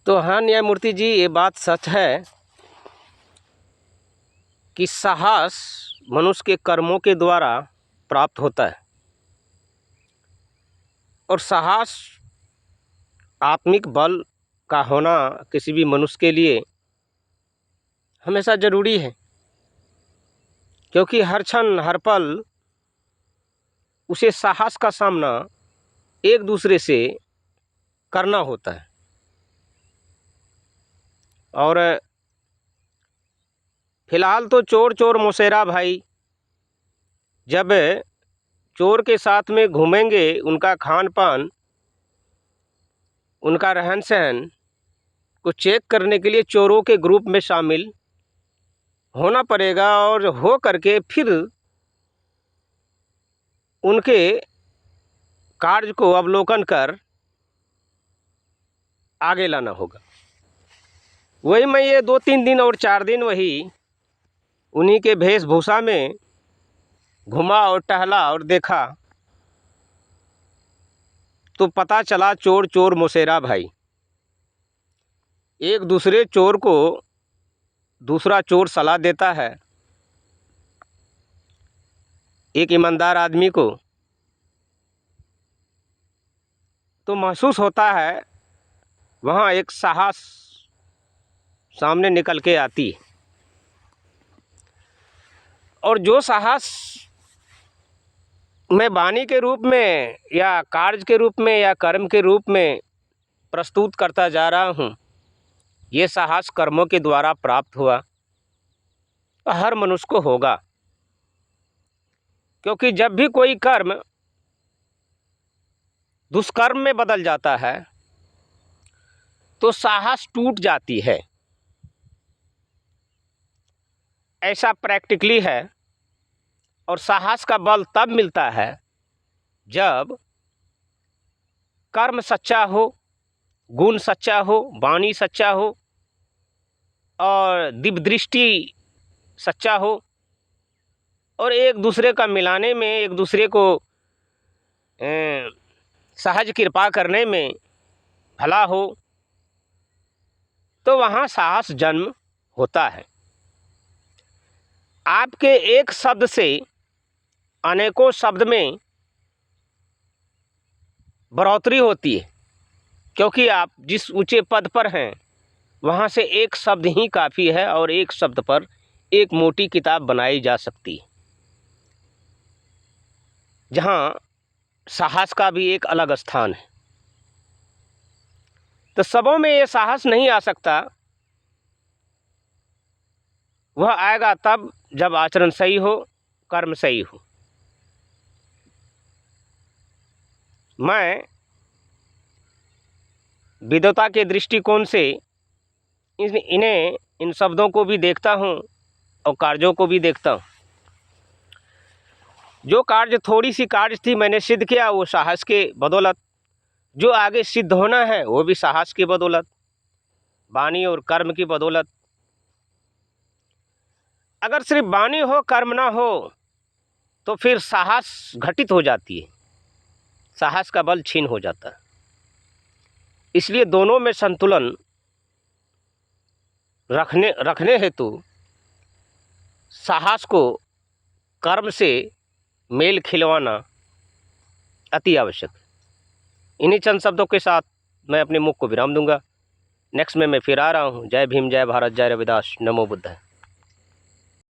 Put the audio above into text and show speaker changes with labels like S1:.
S1: तो हाँ न्यायमूर्ति जी, ये बात सच है कि साहस मनुष्य के कर्मों के द्वारा प्राप्त होता है और साहस आत्मिक बल का होना किसी भी मनुष्य के लिए हमेशा ज़रूरी है, क्योंकि हर क्षण हर पल उसे साहस का सामना एक दूसरे से करना होता है। और फिलहाल तो चोर चोर मौसेरा भाई, जब चोर के साथ में घूमेंगे, उनका खान पान, उनका रहन सहन को चेक करने के लिए चोरों के ग्रुप में शामिल होना पड़ेगा और हो करके फिर उनके कार्य को अवलोकन कर आगे लाना होगा। वही मैं ये 2-3 दिन और 4 दिन वही उन्हीं के वेशभूषा में घुमा और टहला और देखा, तो पता चला चोर चोर मौसेरा भाई। एक दूसरे चोर को दूसरा चोर सलाह देता है, एक ईमानदार आदमी को, तो महसूस होता है वहाँ एक साहस सामने निकल के आती है। और जो साहस मैं वाणी के रूप में या कार्य के रूप में या कर्म के रूप में प्रस्तुत करता जा रहा हूँ, ये साहस कर्मों के द्वारा प्राप्त हुआ, हर मनुष्य को होगा। क्योंकि जब भी कोई कर्म दुष्कर्म में बदल जाता है तो साहस टूट जाती है। ऐसा प्रैक्टिकली है। और साहस का बल तब मिलता है जब कर्म सच्चा हो, गुण सच्चा हो, वाणी सच्चा हो और दिव्य दृष्टि सच्चा हो, और एक दूसरे का मिलाने में, एक दूसरे को सहज कृपा करने में भला हो, तो वहाँ साहस जन्म होता है। आपके एक शब्द से अनेकों शब्द में बढ़ोतरी होती है, क्योंकि आप जिस ऊंचे पद पर हैं वहाँ से एक शब्द ही काफ़ी है और एक शब्द पर एक मोटी किताब बनाई जा सकती है, जहाँ साहस का भी एक अलग स्थान है। तो सबों में ये साहस नहीं आ सकता, वह आएगा तब जब आचरण सही हो, कर्म सही हो। मैं विद्वता के दृष्टिकोण से इन शब्दों को भी देखता हूँ और कार्यों को भी देखता हूँ। जो कार्य, थोड़ी सी कार्य थी, मैंने सिद्ध किया वो साहस के बदौलत, जो आगे सिद्ध होना है वो भी साहस की बदौलत, वाणी और कर्म की बदौलत। अगर सिर्फ वाणी हो, कर्म ना हो, तो फिर साहस घटित हो जाती है, साहस का बल छीन हो जाता है। इसलिए दोनों में संतुलन रखने हेतु साहस को कर्म से मेल खिलवाना अति आवश्यक है। इन्हीं चंद शब्दों के साथ मैं अपने मुख को विराम दूंगा। नेक्स्ट में मैं फिर आ रहा हूँ। जय भीम, जय भारत, जय रविदास, नमो बुद्ध।